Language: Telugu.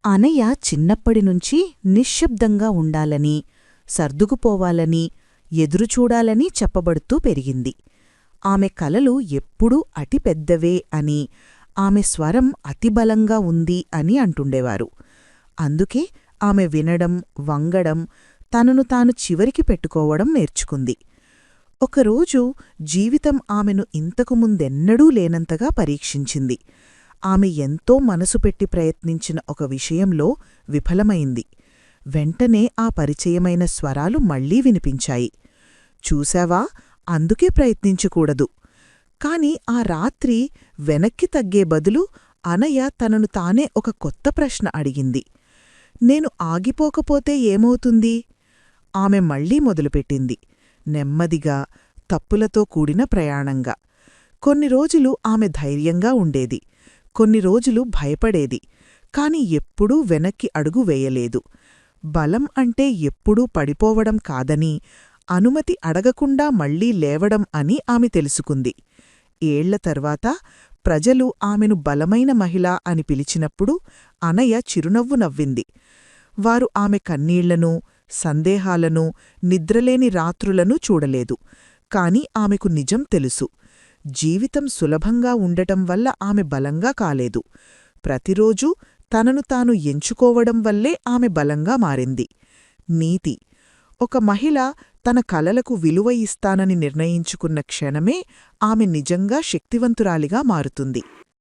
అనయ్య చిన్నప్పటినుంచి నిశ్శబ్దంగా ఉండాలని, సర్దుకుపోవాలని, ఎదురుచూడాలని చెప్పబడుతూ పెరిగింది. ఆమె కలలు ఎప్పుడూ అతి పెద్దవే అని, ఆమె స్వరం అతిబలంగా ఉంది అని అంటుండేవారు. అందుకే ఆమె వినడం, వంగడం, తనను తాను చివరికి పెట్టుకోవడం నేర్చుకుంది. ఒకరోజు జీవితం ఆమెను ఇంతకుముందెన్నడూ లేనంతగా పరీక్షించింది. ఆమె ఎంతో మనసు పెట్టి ప్రయత్నించిన ఒక విషయంలో విఫలమైంది. వెంటనే ఆ పరిచయమైన స్వరాలు మళ్లీ వినిపించాయి. చూశావా, అందుకే ప్రయత్నించకూడదు. కాని ఆ రాత్రి వెనక్కి తగ్గే బదులు అనయ్య తనను తానే ఒక కొత్త ప్రశ్న అడిగింది. నేను ఆగిపోకపోతే ఏమవుతుంది? ఆమె మళ్లీ మొదలుపెట్టింది, నెమ్మదిగా, తప్పులతో కూడిన ప్రయాణంగా. కొన్ని రోజులు ఆమె ధైర్యంగా ఉండేది, కొన్ని రోజులు భయపడేది, కాని ఎప్పుడూ వెనక్కి అడుగు వేయలేదు. బలం అంటే ఎప్పుడూ పడిపోవడం కాదని, అనుమతి అడగకుండా మళ్లీ లేవడం అని ఆమె తెలుసుకుంది. ఏళ్ల తర్వాత ప్రజలు ఆమెను బలమైన మహిళ అని పిలిచినప్పుడు అనయ్య చిరునవ్వు నవ్వింది. వారు ఆమె కన్నీళ్లను, సందేహాలను, నిద్రలేని రాత్రులను చూడలేదు. కాని ఆమెకు నిజం తెలుసు. జీవితం సులభంగా ఉండటం వల్ల ఆమె బలంగా కాలేదు. ప్రతిరోజూ తనను తాను ఎంచుకోవడం వల్లే ఆమె బలంగా మారింది. నీతి: ఒక మహిళ తన కలలకు విలువ ఇస్తానని నిర్ణయించుకున్న క్షణమే ఆమె నిజంగా శక్తివంతురాలిగా మారుతుంది.